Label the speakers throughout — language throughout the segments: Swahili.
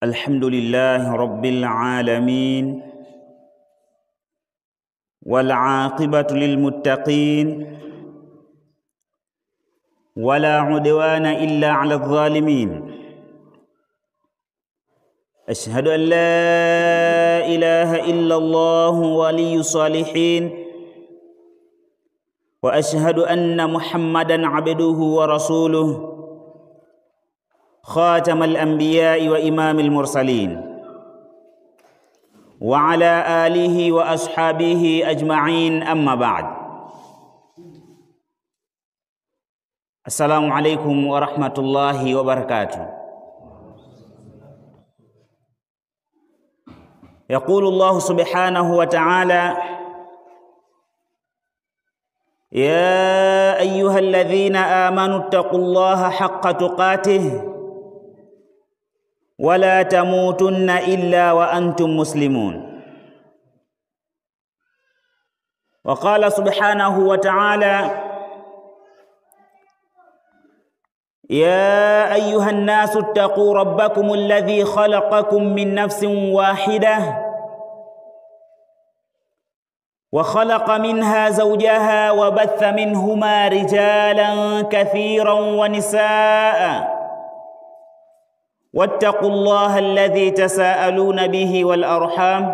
Speaker 1: الحمد لله رب العالمين والعاقبة للمتقين ولا عدوان إلا على الظالمين. أشهد أن لا إله إلا الله ولي الصالحين وأشهد أن محمدًا عبده ورسوله خاتم الأنبياء وإمام المرسلين وعلى آله وأصحابه أجمعين. أما بعد. السلام عليكم ورحمة الله وبركاته. يقول الله سبحانه وتعالى: يا أيها الذين آمنوا اتقوا الله حق تقاته ولا تموتن إلا وأنتم مسلمون. وقال سبحانه وتعالى: يا أيها الناس اتقوا ربكم الذي خلقكم من نفس واحدة وخلق منها زوجها وبث منهما رجالا كثيرا ونساء واتقوا الله الذي تساءلون به والأرحام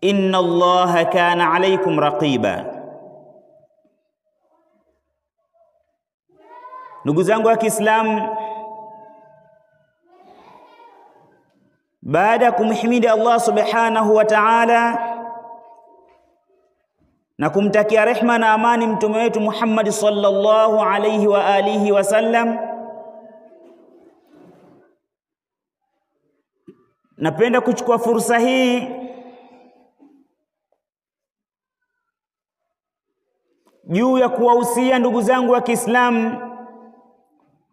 Speaker 1: إن الله كان عليكم رقيبا. Ndugu zangu wa Kiislamu, baada ya kumhimidi Allah subhanahu wa ta'ala na kumtakia rehma na amani mtume wetu Muhammad sallallahu alayhi wa alihi wasallam, napenda kuchukua fursa hii juu ya kuwahusia ndugu zangu wa Kiislamu,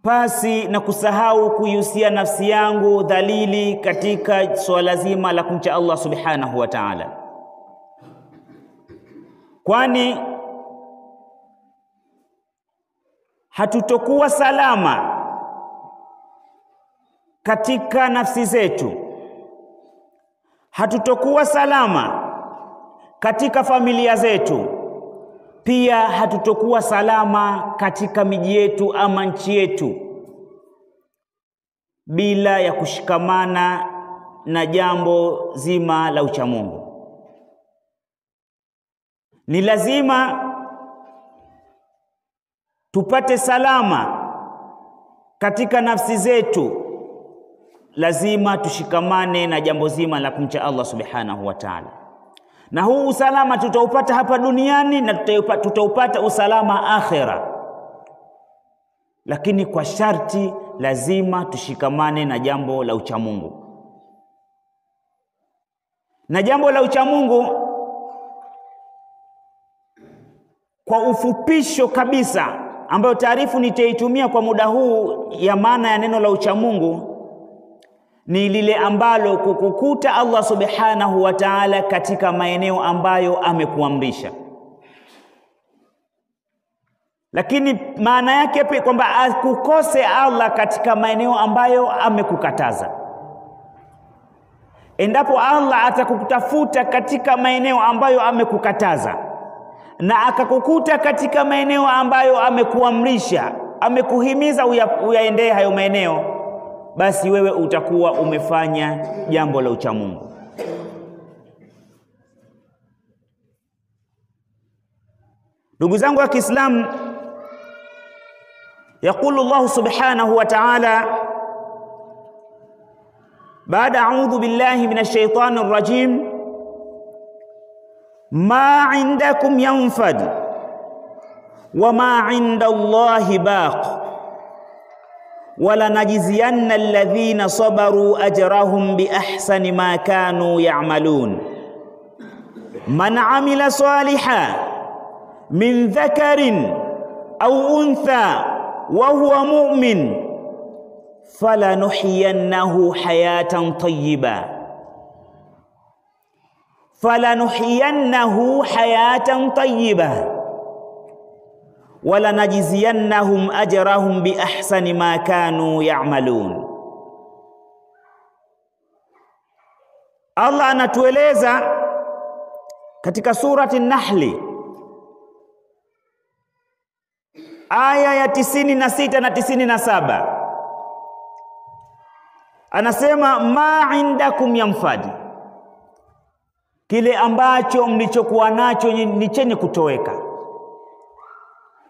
Speaker 1: pasi na kusahau kuihusia nafsi yangu dhalili katika swala zima la kumcha Allah subhanahu wa ta'ala, kwani hatutokuwa salama katika nafsi zetu, hatutokuwa salama katika familia zetu, pia hatutokuwa salama katika miji yetu ama nchi yetu bila ya kushikamana na jambo zima la uchamungu. Ni lazima tupate salama katika nafsi zetu, lazima tushikamane na jambo zima la kumcha Allah subhanahu wa ta'ala, na huu usalama tutaupata hapa duniani na tutaupata usalama akhera, lakini kwa sharti lazima tushikamane na jambo la uchamungu. Na jambo la uchamungu kwa ufupisho kabisa, ambayo taarifu nitaitumia kwa muda huu ya maana ya neno la uchamungu, ni lile ambalo kukukuta Allah subhanahu wa ta'ala katika maeneo ambayo amekuamrisha, lakini maana yake pia kwamba akukose Allah katika maeneo ambayo amekukataza. Endapo Allah atakukutafuta katika maeneo ambayo amekukataza na akakukuta katika maeneo ambayo amekuamrisha, amekuhimiza uyaendee hayo maeneo, basi wewe utakuwa umefanya jambo la uchamungu. Ndugu zangu wa Kiislamu, يقول الله سبحانه وتعالى بعد أعوذ بالله من الشيطان الرجيم: ما عندكم ينفد وما عند الله باق ولنجزين الذين صبروا أجرهم بأحسن ما كانوا يعملون من عمل صالحا من ذكر أو أنثى وهو مؤمن فلنحيينه حياة طيبة وَلَنَجْزِيَنَّهُمْ أَجْرَهُمْ بِأَحْسَنِ مَا كَانُوا يَعْمَلُونَ. Allah anatueleza katika surati An-Nahl aya ya 96 na 97, anasema ma indakum yanfadi, kile ambacho mlichokuwa nacho ni chenye kutoweka.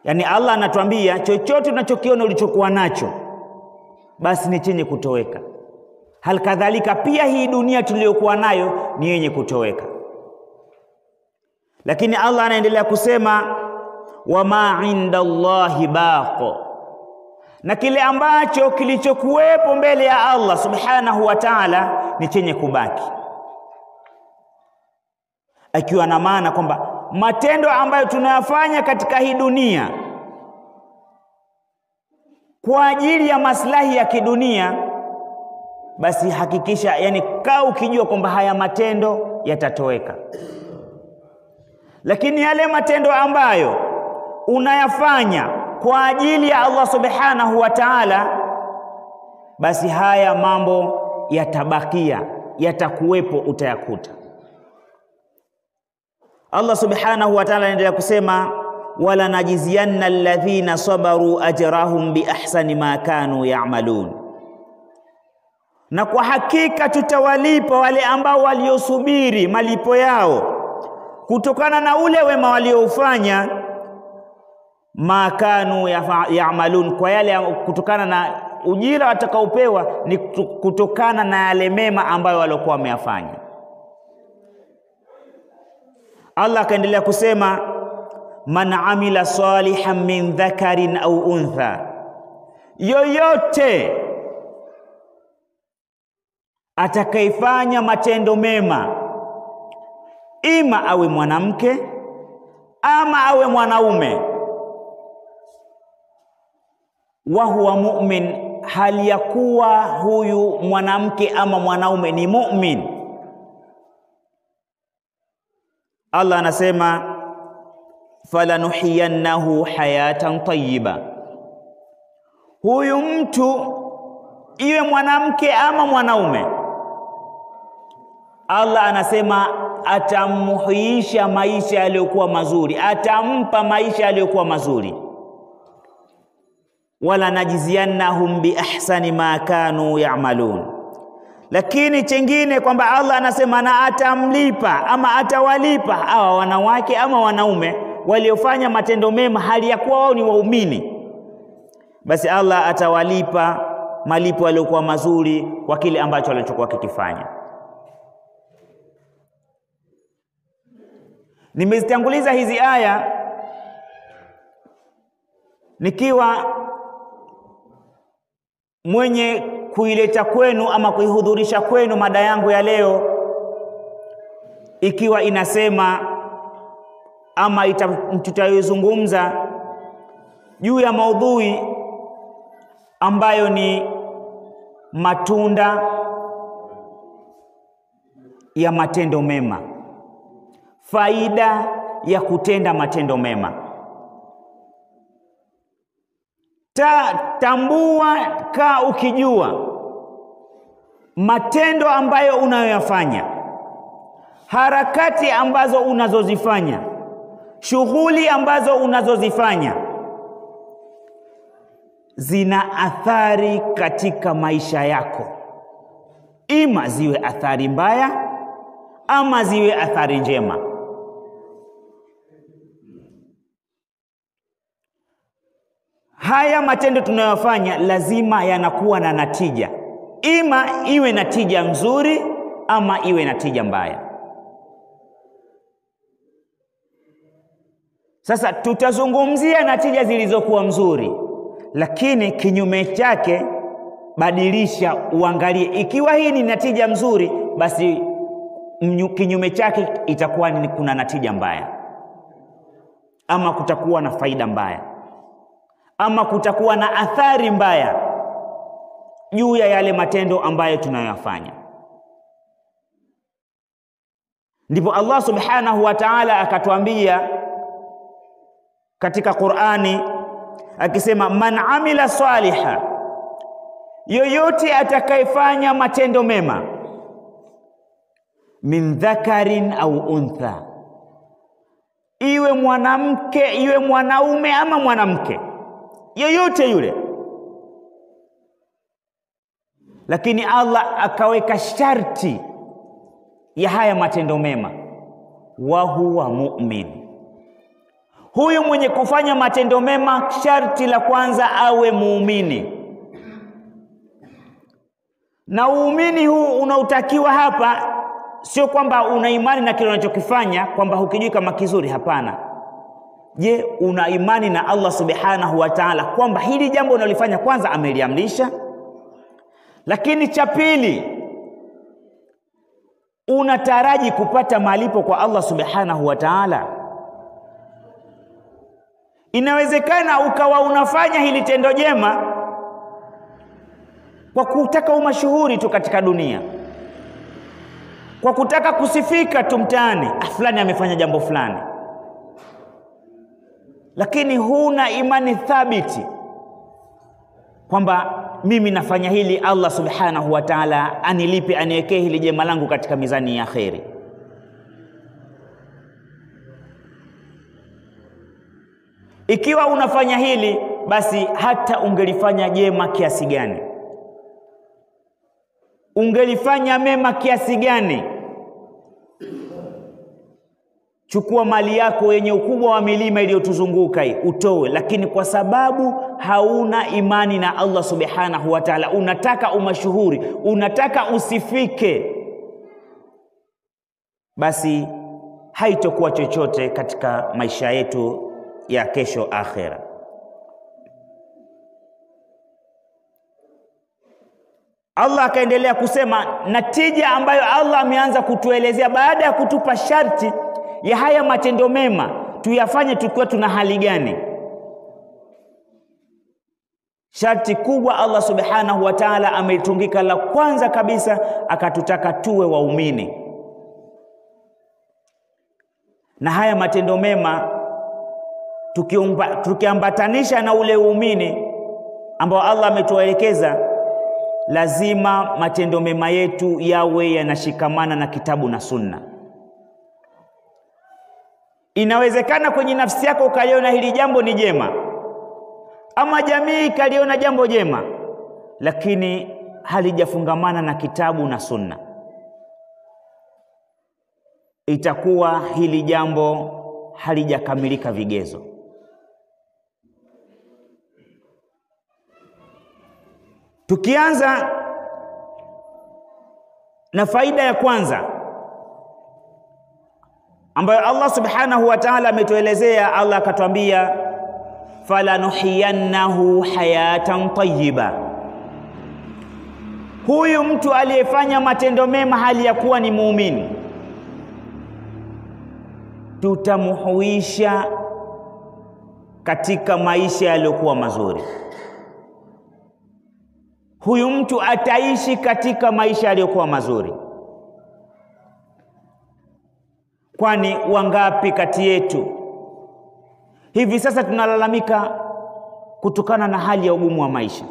Speaker 1: Yani Allah anatuambia chochote unachokiona ulichokuwa nacho basi ni chenye kutoweka. Hal kadhalika pia hii dunia tuliyokuwa nayo ni yenye kutoweka. Lakini Allah anaendelea kusema wama inda Allahi baqo, na kile ambacho kilichokuwepo mbele ya Allah subhanahu wa ta'ala ni chenye kubaki. Akiwa na maana kwamba matendo ambayo tunayafanya katika hii dunia kwa ajili ya maslahi ya kidunia, basi hakikisha, yani kaa ukijua kwamba haya matendo yatatoweka. Lakini yale matendo ambayo unayafanya kwa ajili ya Allah subhanahu wa ta'ala, basi haya mambo yatabakia, yatakuwepo, utayakuta. Allah subhanahu wa ta'ala anaendelea kusema wala najizianna alladhina sabaru ajrahum bi ahsani ma kanu ya'malun, na kwa hakika tutawalipa wale ambao waliosubiri malipo yao kutokana na ule wema walioufanya, ma kanu ya'malun, kwa yale kutokana na ujira watakaopewa ni kutokana na yale mema ambayo walikuwa wameyafanya. Allah akaendelea kusema man amila salihan min dhakarin au untha, yoyote atakayefanya matendo mema, ima awe mwanamke ama awe mwanaume, wa huwa mu'min, hali ya kuwa huyu mwanamke ama mwanaume ni mu'min, Allah anasema falanuhiyannahu hayatan tayyiba, huyu mtu iwe mwanamke ama mwanaume, Allah anasema atamuhuisha maisha yaliyokuwa mazuri, atampa maisha yaliyokuwa mazuri. Wala najiziyannahum bi ahsani ma kanu ya'malun, lakini chengine kwamba Allah anasema na atamlipa ama atawalipa hawa wanawake ama wanaume waliofanya matendo mema hali ya kuwa wao ni waumini, basi Allah atawalipa malipo yaliyokuwa mazuri kwa kile ambacho walichokuwa kikifanya. Nimezitanguliza hizi aya nikiwa mwenye kuileta kwenu ama kuihudhurisha kwenu mada yangu ya leo, ikiwa inasema ama tutayozungumza juu ya maudhui ambayo ni matunda ya matendo mema, faida ya kutenda matendo mema. Tambua, kaa ukijua matendo ambayo unayoyafanya, harakati ambazo unazozifanya, shughuli ambazo unazozifanya zina athari katika maisha yako, ima ziwe athari mbaya ama ziwe athari njema. Haya matendo tunayofanya lazima yanakuwa na natija, ima iwe natija nzuri ama iwe natija mbaya. Sasa tutazungumzia natija zilizokuwa nzuri, lakini kinyume chake badilisha, uangalie ikiwa hii ni natija nzuri, basi kinyume chake itakuwa ni kuna natija mbaya, ama kutakuwa na faida mbaya, ama kutakuwa na athari mbaya juu ya yale matendo ambayo tunayoyafanya. Ndipo Allah subhanahu wa ta'ala akatuambia katika Qur'ani akisema man amila saliha, yoyote atakayefanya matendo mema, min dhakarin au untha, iwe mwanamke iwe mwanaume ama mwanamke yoyote yule. Lakini Allah akaweka sharti ya haya matendo mema, wa huwa mu'min. Huyu mwenye kufanya matendo mema, sharti la kwanza awe muumini. Na uumini huu unautakiwa hapa sio kwamba una imani na kile unachokifanya kwamba hukijui kama kizuri, hapana. Je, una imani na Allah subhanahu wa ta'ala kwamba hili jambo unalifanya kwanza ameliamrisha? Lakini cha pili, unataraji kupata malipo kwa Allah subhanahu wa ta'ala? Inawezekana ukawa unafanya hili tendo jema kwa kutaka umashuhuri tu katika dunia, kwa kutaka kusifika tu mtaani, fulani amefanya jambo fulani, lakini huna imani thabiti kwamba mimi nafanya hili Allah subhanahu wa ta'ala anilipe, aniwekee hili jema langu katika mizani ya kheri. Ikiwa unafanya hili, basi hata ungelifanya jema kiasi gani, ungelifanya mema kiasi gani, chukua mali yako yenye ukubwa wa milima iliyotuzunguka hii utoe, lakini kwa sababu hauna imani na Allah subhanahu wa ta'ala, unataka umashuhuri, unataka usifike, basi haitokuwa chochote katika maisha yetu ya kesho akhera. Allah akaendelea kusema natija ambayo Allah ameanza kutuelezea baada ya kutupa sharti ya haya matendo mema tuyafanye tukiwa tuna hali gani. Sharti kubwa Allah subhanahu wa ta'ala ametungika, la kwanza kabisa akatutaka tuwe waumini. Na haya matendo mema tukiambatanisha na ule uumini ambao Allah ametuelekeza, lazima matendo mema yetu yawe yanashikamana na kitabu na sunna. Inawezekana kwenye nafsi yako ukaliona hili jambo ni jema, ama jamii ikaliona jambo jema, lakini halijafungamana na kitabu na sunna, itakuwa hili jambo halijakamilika vigezo. Tukianza na faida ya kwanza ambayo Allah subhanahu wa ta'ala ametuelezea, Allah akatuambia falanuhiyannahu hayatan tayyiba. Huyu mtu aliyefanya matendo mema hali ya kuwa ni muumini, tutamuhuisha katika maisha yaliyokuwa mazuri. Huyu mtu ataishi katika maisha yaliyokuwa mazuri. Kwani wangapi kati yetu hivi sasa tunalalamika kutokana na hali ya ugumu wa maisha?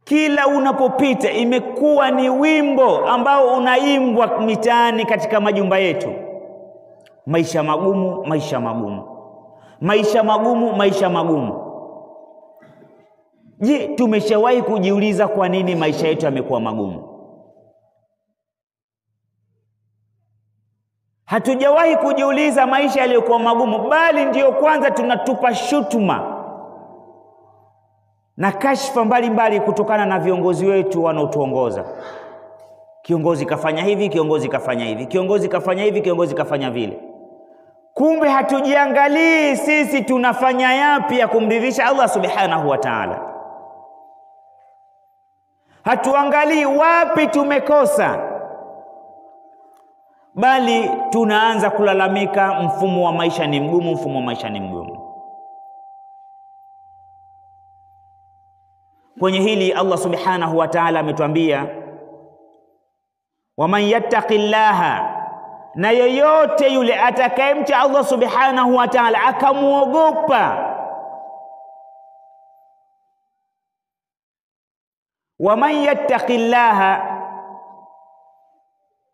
Speaker 1: Kila unapopita imekuwa ni wimbo ambao unaimbwa mitaani katika majumba yetu: maisha magumu, maisha magumu, maisha magumu, maisha magumu. Je, tumeshawahi kujiuliza kwa nini maisha yetu yamekuwa magumu? Hatujawahi kujiuliza maisha yaliyokuwa magumu, bali ndiyo kwanza tunatupa shutuma na kashfa mbalimbali kutokana na viongozi wetu wanaotuongoza. Kiongozi kafanya hivi, kiongozi kafanya hivi, kiongozi kafanya hivi, kiongozi kafanya vile. Kumbe hatujiangalii sisi tunafanya yapi ya kumridhisha Allah subhanahu wa ta'ala. Hatuangalii wapi tumekosa, bali tunaanza kulalamika mfumo wa maisha ni mgumu, mfumo wa maisha ni mgumu. Kwenye hili Allah subhanahu wa ta'ala ametuambia waman yattaqillaha, na yoyote yule atakayemcha Allah subhanahu wa ta'ala akamuogopa, waman yattaqillaha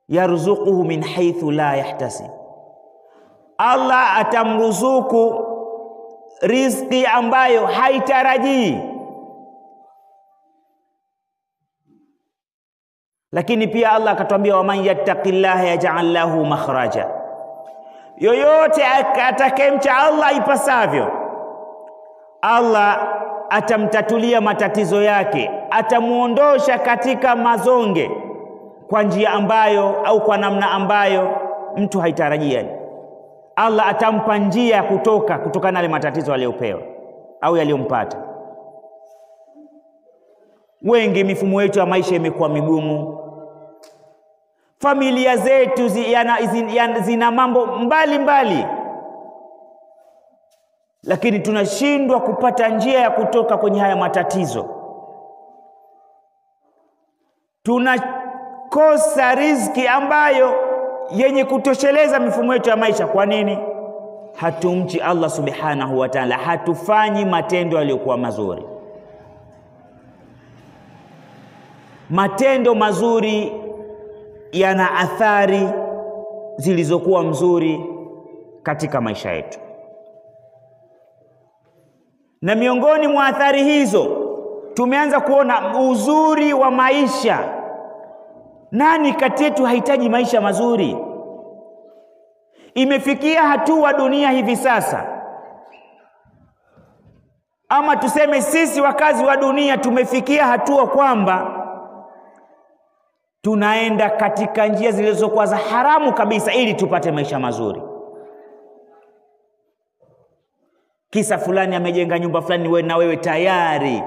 Speaker 1: yarzuquhu min haythu la yahtasib, Allah atamruzuku riziki ambayo haitarajii. Lakini pia Allah akatwambia waman yattaqillaha yaj'al lahu makhraja, yoyote atakayemcha Allah ipasavyo, Allah atamtatulia matatizo yake, atamuondosha katika mazonge kwa njia ambayo au kwa namna ambayo mtu haitarajia. Allah atampa njia ya kutokana na yale matatizo aliyopewa au yaliyompata. Wengi mifumo yetu ya maisha imekuwa migumu, familia zetu zina mambo mbalimbali, lakini tunashindwa kupata njia ya kutoka kwenye haya matatizo. Tunakosa riziki ambayo yenye kutosheleza mifumo yetu ya maisha. Kwa nini? Hatumchi Allah subhanahu wa ta'ala, hatufanyi matendo yaliyokuwa mazuri. Matendo mazuri yana athari zilizokuwa mzuri katika maisha yetu, na miongoni mwa athari hizo tumeanza kuona uzuri wa maisha. Nani kati yetu hahitaji maisha mazuri? Imefikia hatua dunia hivi sasa, ama tuseme sisi wakazi wa dunia tumefikia hatua kwamba tunaenda katika njia zilizokuwa za haramu kabisa ili tupate maisha mazuri. Kisa fulani amejenga nyumba fulani, wewe na wewe tayari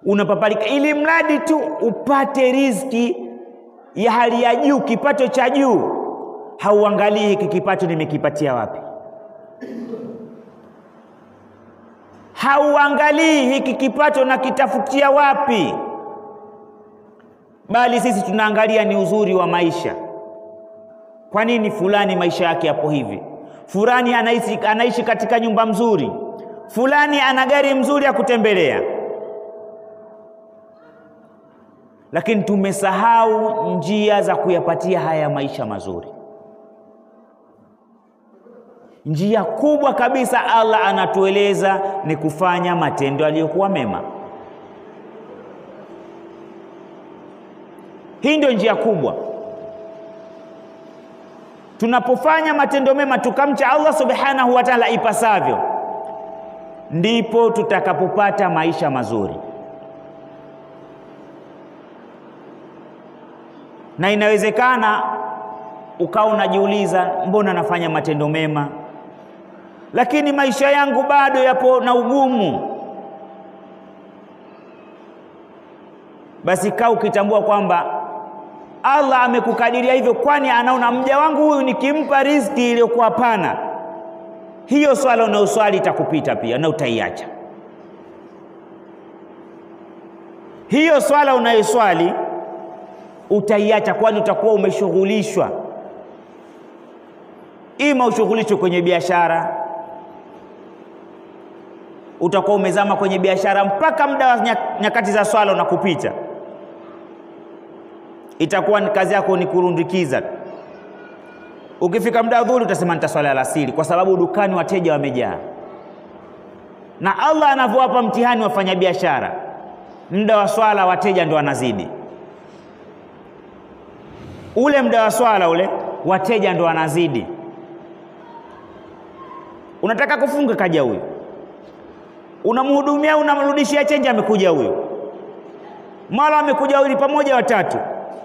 Speaker 1: unapapalika ili mradi tu upate riziki ya hali ya juu, kipato cha juu. Hauangalii hiki kipato nimekipatia wapi, hauangalii hiki kipato na kitafutia wapi, bali sisi tunaangalia ni uzuri wa maisha. Kwa nini fulani maisha yake yapo hivi, fulani anaishi katika nyumba mzuri, fulani ana gari mzuri ya kutembelea, lakini tumesahau njia za kuyapatia haya maisha mazuri. Njia kubwa kabisa Allah anatueleza ni kufanya matendo yaliyokuwa mema. Hii ndio njia kubwa. Tunapofanya matendo mema tukamcha Allah subhanahu wa ta'ala ipasavyo, ndipo tutakapopata maisha mazuri. Na inawezekana ukawa unajiuliza, mbona nafanya matendo mema lakini maisha yangu bado yapo na ugumu? Basi kaa ukitambua kwamba Allah amekukadiria hivyo, kwani anaona mja wangu huyu nikimpa riziki iliyokuwa pana, hiyo swala unayoswali itakupita pia na utaiacha. Hiyo swala unayoswali utaiacha, kwani utakuwa umeshughulishwa. Ima ushughulishwe kwenye biashara, utakuwa umezama kwenye biashara mpaka muda wa nyakati za swala unakupita. Itakuwa ni kazi yako ni kurundikiza. Ukifika muda wa dhuhuri utasema nitaswali alasiri, kwa sababu dukani wateja wamejaa. Na Allah anavyowapa mtihani wafanya biashara, muda wa swala wateja ndio wanazidi. Ule muda wa swala ule wateja ndio wanazidi. Unataka kufunga, kaja huyo, unamhudumia, unamrudishia change, amekuja huyo, mara amekuja wawili pamoja watatu,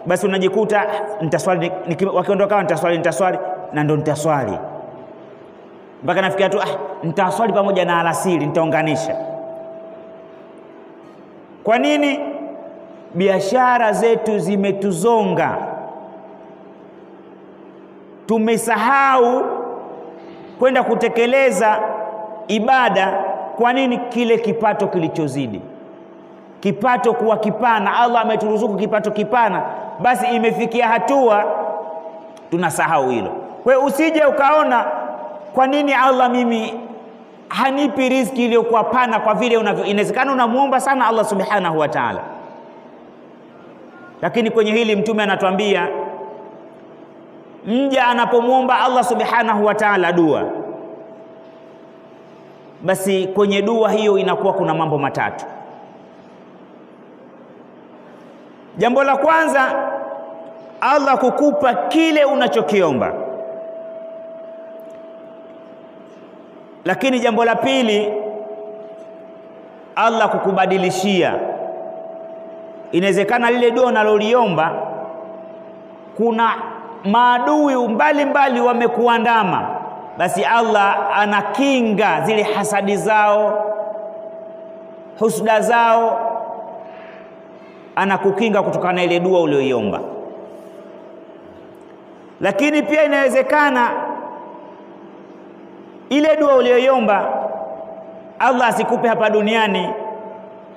Speaker 1: basi unajikuta nitaswali, wakiondoka nitaswali na ndo nitaswali mpaka nafikia tu nitaswali pamoja na alasiri, nitaunganisha. Kwa nini? Biashara zetu zimetuzonga, tumesahau kwenda kutekeleza ibada. Kwa nini? Kile kipato kilichozidi, kipato kuwa kipana. Allah ameturuzuku kipato kipana, basi imefikia hatua tunasahau hilo. Kwa hiyo usije ukaona kwa nini Allah mimi hanipi riziki iliyokuwa pana, kwa vile inawezekana unamuomba sana Allah subhanahu wa ta'ala, Lakini kwenye hili Mtume anatuambia mja anapomwomba Allah subhanahu wa ta'ala dua, basi kwenye dua hiyo inakuwa kuna mambo matatu. Jambo la kwanza, Allah kukupa kile unachokiomba. Lakini jambo la pili, Allah kukubadilishia. Inawezekana lile dua unaloliomba kuna maadui mbalimbali wamekuandama, basi Allah anakinga zile hasadi zao, husda zao, anakukinga kutokana na ile dua uliyoiomba. Lakini pia inawezekana ile dua uliyoiomba Allah asikupe hapa duniani,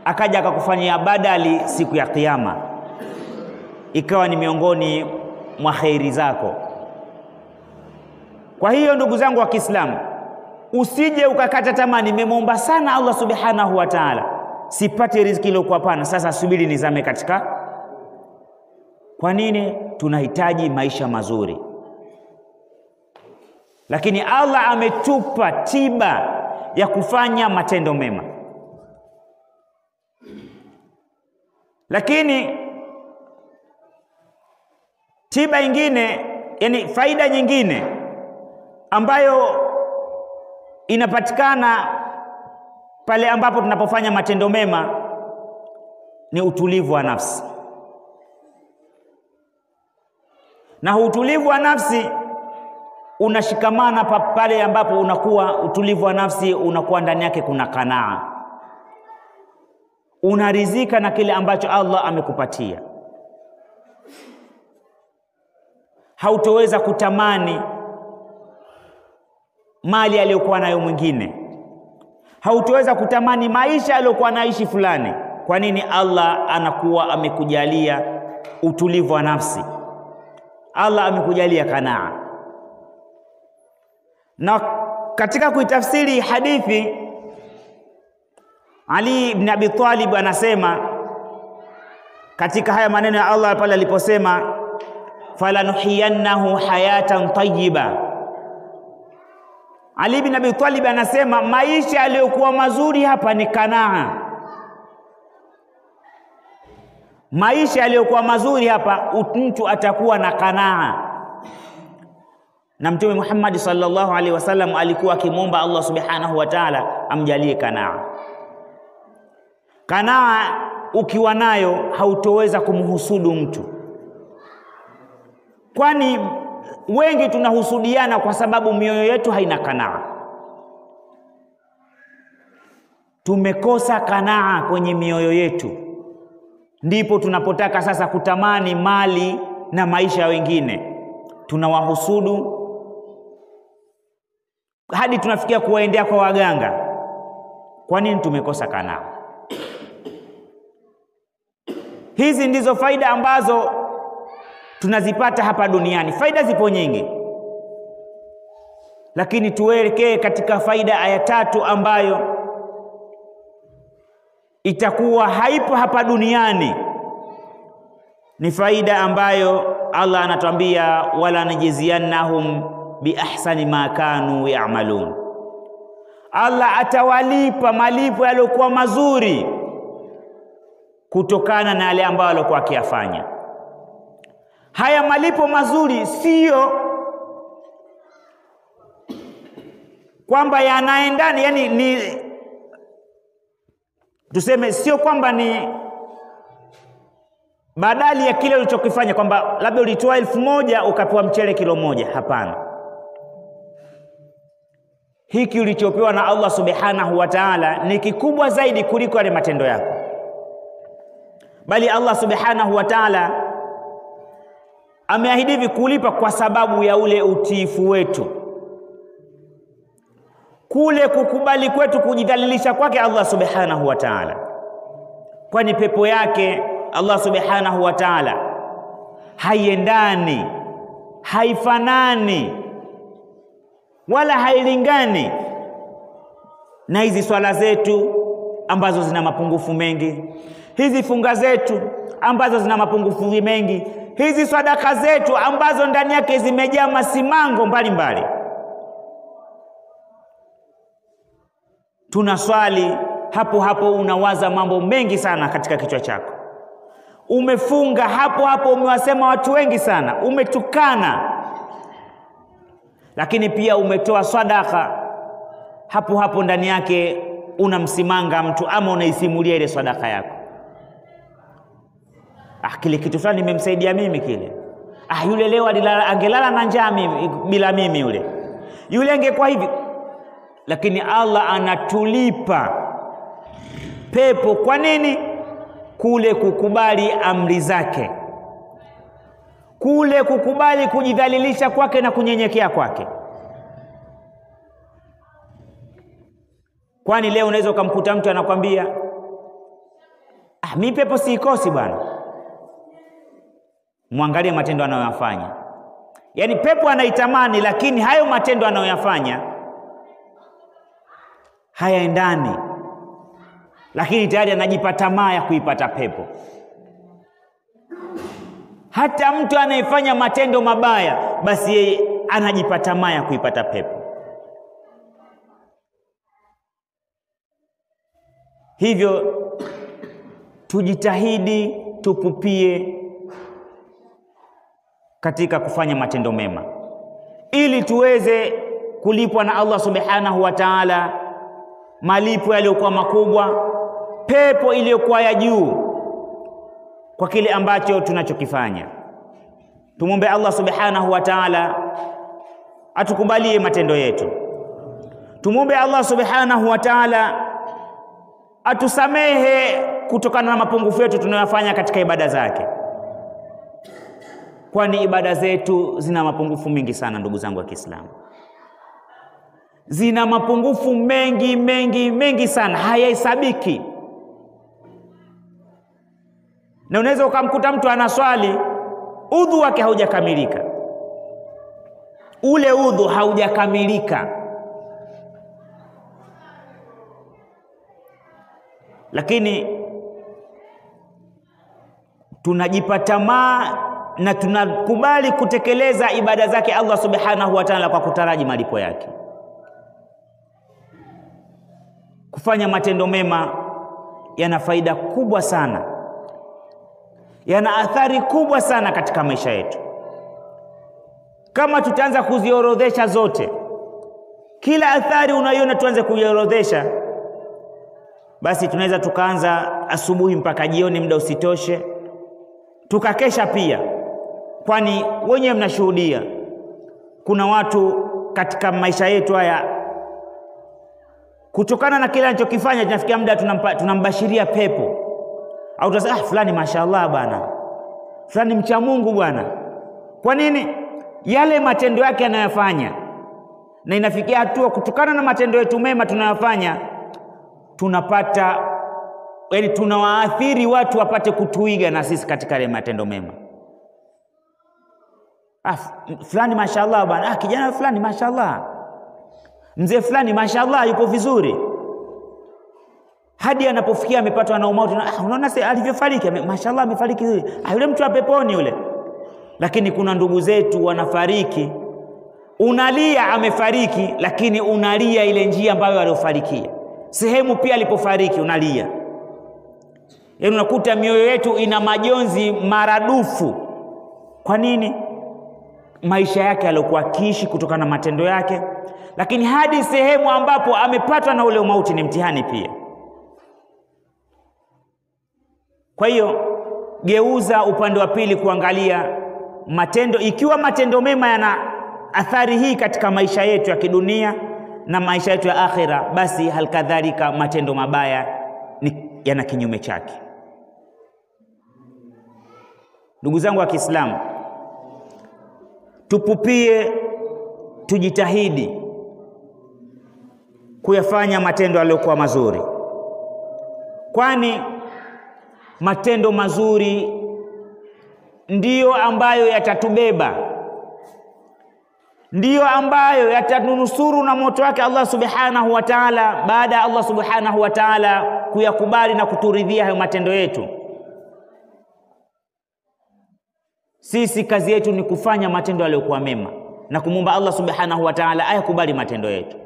Speaker 1: akaja akakufanyia badali siku ya Kiyama, ikawa ni miongoni mwa khairi zako. Kwa hiyo ndugu zangu wa Kiislamu, usije ukakata tamaa, nimemwomba sana Allah subhanahu wa ta'ala sipate riziki ile kwa pana, sasa subiri nizame katika. Kwa nini? Tunahitaji maisha mazuri, lakini Allah ametupa tiba ya kufanya matendo mema. Lakini tiba nyingine, yani faida nyingine ambayo inapatikana pale ambapo tunapofanya matendo mema ni utulivu wa nafsi. Na utulivu wa nafsi unashikamana pale ambapo unakuwa utulivu wa nafsi unakuwa ndani yake kuna kanaa. Unaridhika na kile ambacho Allah amekupatia. Hautoweza kutamani mali aliyokuwa nayo mwingine. Hautoweza kutamani maisha aliyokuwa anaishi fulani. Kwa nini? Allah anakuwa amekujalia utulivu wa nafsi. Allah amekujalia kanaa. Na katika kuitafsiri hadithi, Ali ibn Abi Talib anasema katika haya maneno ya Allah pale aliposema falanuhiyannahu hayatan tayyiba. Ali ibn Abi Talib anasema maisha yaliyokuwa mazuri hapa ni kanaa. Maisha yaliyokuwa mazuri hapa mtu atakuwa na kanaa. Na Mtume Muhammad sallallahu alaihi wasallam alikuwa akimwomba Allah subhanahu wa ta'ala amjalie kanaa. Kanaa ukiwa nayo hautoweza kumhusudu mtu. Kwani wengi tunahusudiana kwa sababu mioyo yetu haina kanaa. Tumekosa kanaa kwenye mioyo yetu, ndipo tunapotaka sasa kutamani mali na maisha ya wengine. Tunawahusudu hadi tunafikia kuwaendea kwa waganga. Kwa nini? Tumekosa kanaa. Hizi ndizo faida ambazo tunazipata hapa duniani. Faida zipo nyingi, lakini tuelekee katika faida ya tatu ambayo itakuwa haipo hapa duniani. Ni faida ambayo Allah anatuambia wala najziyannahum bi ahsani ma kanu ya'malun. Allah atawalipa malipo yaliokuwa mazuri kutokana na yale ambayo alikuwa akiyafanya. Haya malipo mazuri sio kwamba yanaendana, yani ni tuseme sio kwamba ni badali ya kile ulichokifanya, kwamba labda ulitoa 1000 ukapewa mchele kilo 1. Hapana. Hiki ulichopewa na Allah subhanahu wa ta'ala ni kikubwa zaidi kuliko yale matendo yako. Bali Allah subhanahu wa ta'ala ameahidi kulipa kwa sababu ya ule utiifu wetu, kule kukubali kwetu, kujidhalilisha kwake Allah subhanahu wa ta'ala. Kwani pepo yake Allah subhanahu wa ta'ala haiendani, haifanani, wala hailingani na hizi swala zetu ambazo zina mapungufu mengi, hizi funga zetu ambazo zina mapungufu mengi, hizi sadaka zetu ambazo ndani yake zimejaa masimango mbalimbali. Tunaswali hapo hapo unawaza mambo mengi sana katika kichwa chako. Umefunga hapo hapo umewasema watu wengi sana, umetukana. Lakini pia umetoa sadaka hapo hapo ndani yake unamsimanga mtu ama unaisimulia ile sadaka yako. Kile kitu fulani nimemsaidia mimi kile. Yule leo angelala na njaa bila mimi yule. Yule angekuwa hivi. Lakini Allah anatulipa pepo kwa nini? Kule kukubali amri zake. Kule kukubali kujidhalilisha kwake na kunyenyekea kwake. Kwani leo unaweza ukamkuta mtu anakwambia mimi pepo siikosi bwana. Muangalie matendo anayoyafanya. Yaani pepo anaitamani, lakini hayo matendo anayoyafanya hayaendani. Lakini tayari anajipa tamaa ya kuipata pepo. Hata mtu anayefanya matendo mabaya, basi yeye anajipa tamaa ya kuipata pepo. Hivyo tujitahidi, tupupie katika kufanya matendo mema ili tuweze kulipwa na Allah subhanahu wa ta'ala malipo yaliyokuwa makubwa, pepo iliyokuwa ya juu kwa kile ambacho tunachokifanya. Tumombe Allah subhanahu wa ta'ala atukubalie matendo yetu. Tumombe Allah subhanahu wa ta'ala atusamehe kutokana na mapungufu yetu tunayofanya katika ibada zake. Kwani ibada zetu zina mapungufu mengi sana ndugu zangu wa Kiislamu. Zina mapungufu mengi sana, hayahesabiki. Na unaweza ukamkuta mtu anaswali, udhu wake haujakamilika. Ule udhu haujakamilika. Lakini tunajipa tamaa na tunakubali kutekeleza ibada zake Allah subhanahu wa ta'ala kwa kutaraji malipo yake. Kufanya matendo mema yana faida kubwa sana, yana athari kubwa sana katika maisha yetu. Kama tutaanza kuziorodhesha zote, kila athari unaiona tuanze kuiorodhesha, basi tunaweza tukaanza asubuhi mpaka jioni, muda usitoshe. Tukakesha pia, kwani wenyewe mnashuhudia kuna watu katika maisha yetu haya, kutokana na kile anachokifanya tunafikia muda tunambashiria pepo. Au tunasema fulani mashaallah bwana, fulani mcha Mungu bwana. Kwa nini? Yale matendo yake anayofanya. Na inafikia hatua kutokana na matendo yetu mema tunayofanya, tunapata, yaani tunawaathiri watu wapate kutuiga na sisi katika yale matendo mema. Fulani mashaallah bwana, kijana fulani mashaallah, mzee fulani mashaallah yuko vizuri. Hadi anapofikia amepatwa na umauti, unaona sasa alivyofariki, mashaallah amefariki yule. Yule mtu wa peponi yule. Lakini kuna ndugu zetu wanafariki, unalia amefariki, lakini unalia ile njia ambayo aliyofarikia. Sehemu pia alipofariki unalia. Yaani unakuta mioyo yetu ina majonzi maradufu. Kwa nini? Maisha yake aliyokuwa akiishi kutokana na matendo yake, lakini hadi sehemu ambapo amepatwa na ule umauti ni mtihani pia. Kwa hiyo geuza upande wa pili kuangalia matendo, ikiwa matendo mema yana athari hii katika maisha yetu ya kidunia na maisha yetu ya akhira, basi halikadhalika matendo mabaya yana kinyume chake. Ndugu zangu wa Kiislamu, tupupie, tujitahidi kuyafanya matendo yaliyokuwa mazuri, kwani matendo mazuri ndiyo ambayo yatatubeba, ndiyo ambayo yatanusuru na moto wake Allah subhanahu wa ta'ala, baada ya Allah subhanahu wa ta'ala kuyakubali na kuturidhia hayo matendo yetu. Sisi kazi yetu ni kufanya matendo yaliyokuwa mema na kumwomba Allah subhanahu wa ta'ala ayakubali matendo yetu.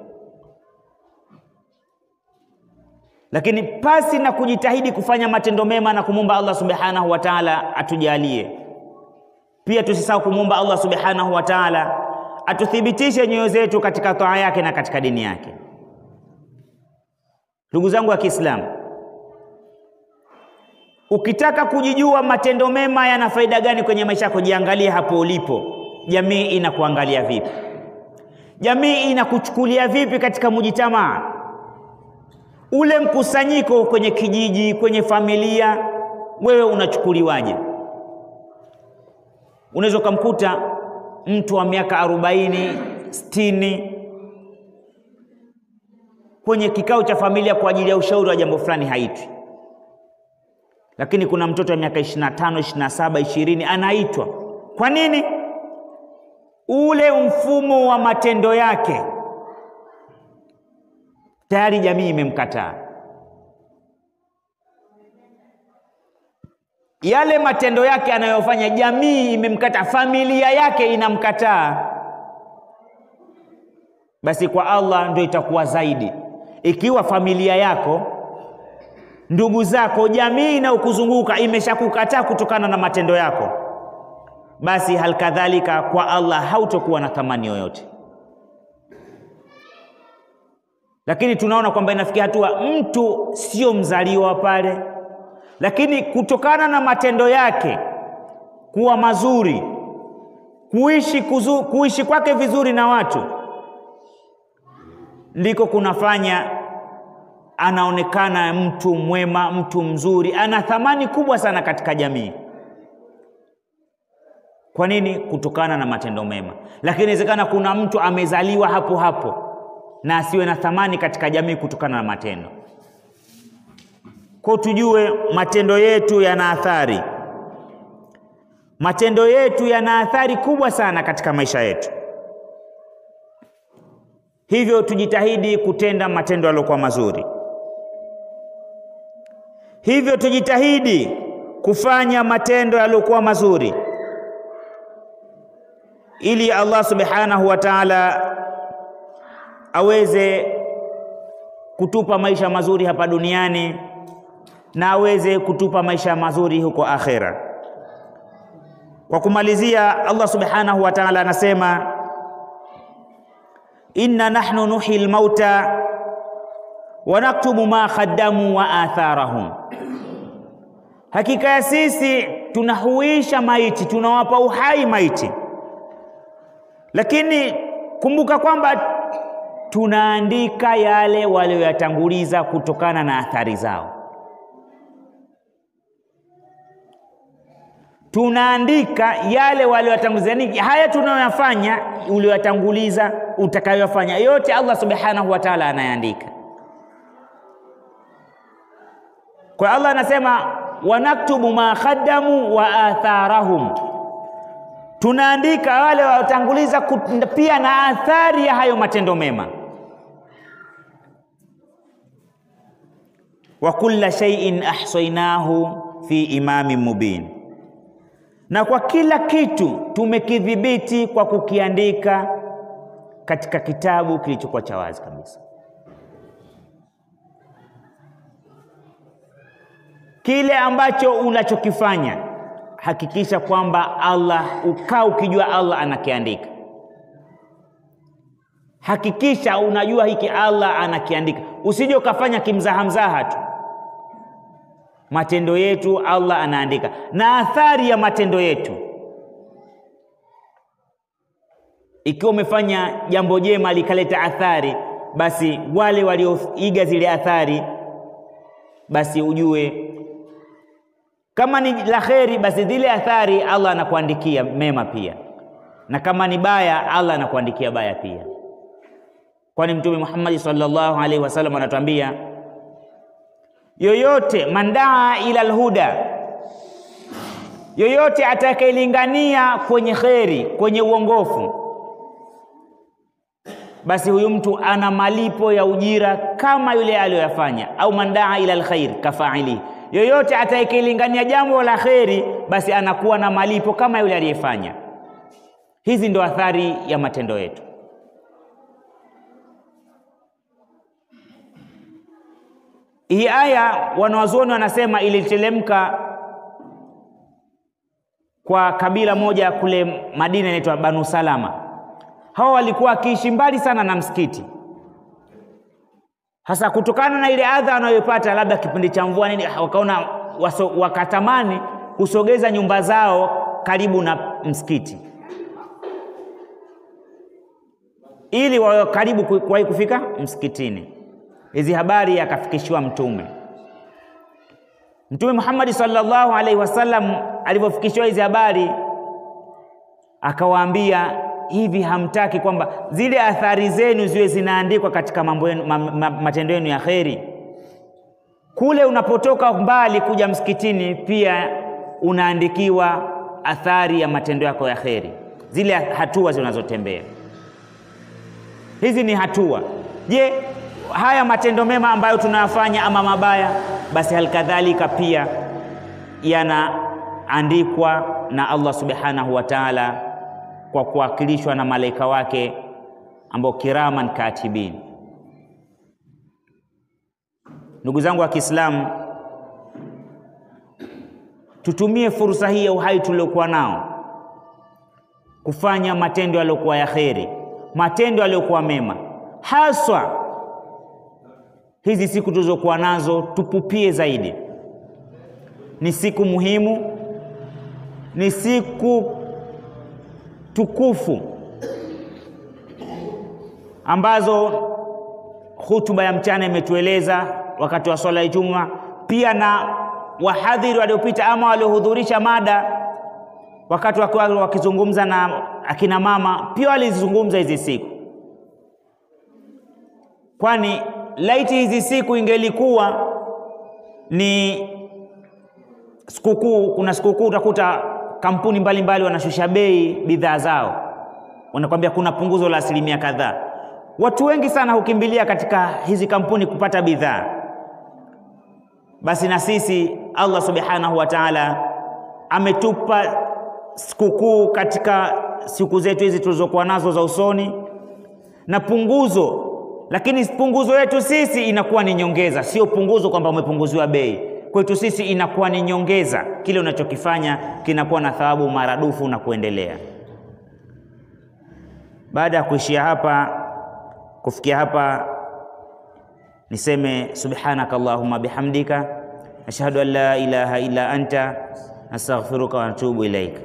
Speaker 1: Lakini pasi na kujitahidi kufanya matendo mema na kumwomba Allah subhanahu wa ta'ala atujalie, pia tusisahau kumwomba Allah subhanahu wa ta'ala atuthibitishe nyoyo zetu katika taa yake na katika dini yake. Ndugu zangu wa Kiislamu, ukitaka kujijua matendo mema yana faida gani kwenye maisha yako, jiangalie hapo ulipo. Jamii inakuangalia vipi? Jamii inakuchukulia vipi katika mujitamaa? Ule mkusanyiko kwenye kijiji, kwenye familia, wewe unachukuliwaje? Unaweza kumkuta mtu wa miaka 40, 60 kwenye kikao cha familia kwa ajili ya ushauri wa jambo fulani haitwi. Lakini kuna mtoto wa miaka 25, 27, 20 anaitwa. Kwa nini? Ule mfumo wa matendo yake tayari jamii imemkataa. Yale matendo yake anayofanya jamii imemkataa, familia yake inamkataa. Basi kwa Allah ndio itakuwa zaidi. Ikiwa familia yako, ndugu zako, jamii inayokuzunguka imeshakukataa kutokana na matendo yako, basi halikadhalika kwa Allah hautokuwa na thamani yoyote. Lakini tunaona kwamba inafikia hatua mtu sio mzaliwa pale, lakini kutokana na matendo yake kuwa mazuri, kuishi kwake vizuri na watu, ndiko kunafanya anaonekana mtu mwema, mtu mzuri, ana thamani kubwa sana katika jamii. Kwa nini? Kutokana na matendo mema. Lakini inawezekana kuna mtu amezaliwa hapo hapo na asiwe na thamani katika jamii kutokana na matendo. Kwa tujue matendo yetu yana athari. Matendo yetu yana athari kubwa sana katika maisha yetu. Hivyo tujitahidi kutenda matendo yaliyokuwa mazuri. Hivyo tujitahidi kufanya matendo yaliyokuwa mazuri ili Allah subhanahu wa ta'ala aweze kutupa maisha mazuri hapa duniani na aweze kutupa maisha mazuri huko akhera. Kwa kumalizia, Allah subhanahu wa ta'ala anasema, inna nahnu nuhyil mauta wa naktubu ma qaddamu wa atharahum, hakika ya sisi tunahuisha maiti, tunawapa uhai maiti, lakini kumbuka kwamba tunaandika yale walioyatanguliza kutokana na athari zao. Tunaandika yale walioyatanguliza, yani haya tunayoyafanya, ulioyatanguliza, utakayofanya, yote Allah subhanahu wa ta'ala anayaandika. Kwa Allah anasema wanaktubu ma qaddamu wa atharahum, tunaandika wale waliotanguliza pia na athari ya hayo matendo mema. Wa kulla shay'in ahsaynahu fi imamin mubin, na kwa kila kitu tumekidhibiti kwa kukiandika katika kitabu kilichokuwa cha wazi kabisa. Kile ambacho unachokifanya, hakikisha kwamba Allah, ukijua Allah anakiandika. Hakikisha unajua hiki Allah anakiandika. Usije ukafanya kimzahamzaha tu. Matendo yetu Allah anaandika, na athari ya matendo yetu. Ikiwa umefanya jambo jema likaleta athari, basi wale walioiga zile athari, basi ujue kama ni la kheri, basi zile athari Allah anakuandikia mema pia, na kama ni baya Allah anakuandikia baya pia. Kwani Mtume Muhammad sallallahu alaihi wasallam anatuambia, yoyote mandaa ila alhuda, yoyote atakayelingania kwenye kheri, kwenye uongofu, basi huyu mtu ana malipo ya ujira kama yule aliyoyafanya. Au mandaa ila alkhair kafaili, yoyote atakayelingania jambo la kheri, basi anakuwa na malipo kama yule aliyefanya. Hizi ndio athari ya matendo yetu. Hii aya wanawazuoni wanasema iliteremka kwa kabila moja kule Madina inaitwa Banu Salama. Hao walikuwa wakiishi mbali sana na msikiti. Hasa kutokana na ile adha wanayopata labda kipindi cha mvua nini, wakaona wakatamani kusogeza nyumba zao karibu na msikiti ili wawe karibu kwa kufika msikitini. Hizi habari akafikishiwa Mtume Muhammad sallallahu alaihi wasallam. Alipofikishiwa hizi habari akawaambia, hivi hamtaki kwamba zile athari zenu ziwe zinaandikwa katika mambo yenu, matendo yenu ya kheri? Kule unapotoka mbali kuja msikitini pia unaandikiwa athari ya matendo yako ya kheri, zile hatua zinazotembea. Hizi ni hatua. Je, haya matendo mema ambayo tunayafanya ama mabaya, basi halikadhalika pia yanaandikwa na Allah subhanahu wa ta'ala kwa kuwakilishwa na malaika wake ambao kiraman katibin. Ndugu zangu wa Kiislamu, tutumie fursa hii ya uhai tuliokuwa nao kufanya matendo yaliyokuwa ya kheri, matendo yaliyokuwa mema. Haswa hizi siku tulizokuwa nazo tupupie zaidi. Ni siku muhimu, ni siku tukufu ambazo hutuba ya mchana imetueleza wakati wa swala ya Ijumaa, pia na wahadhiri waliopita ama waliohudhurisha mada wakati wakizungumza na akina mama pia walizungumza hizi siku. Kwani laiti hizi siku ingelikuwa ni sikukuu, kuna sikukuu utakuta kampuni mbalimbali wanashusha bei bidhaa zao, wanakuambia kuna punguzo la 10% kadhaa. Watu wengi sana hukimbilia katika hizi kampuni kupata bidhaa. Basi na sisi Allah subhanahu wa ta'ala ametupa sikukuu katika siku zetu hizi tulizokuwa nazo za usoni na punguzo, lakini punguzo yetu sisi inakuwa ni nyongeza, sio punguzo kwamba umepunguziwa bei. Kwetu sisi inakuwa ni nyongeza, kile unachokifanya kinakuwa na thawabu maradufu na kuendelea. Baada ya kufikia hapa niseme subhanakallahumma bihamdika ashhadu an la ilaha illa anta astaghfiruka wa atubu ilaika.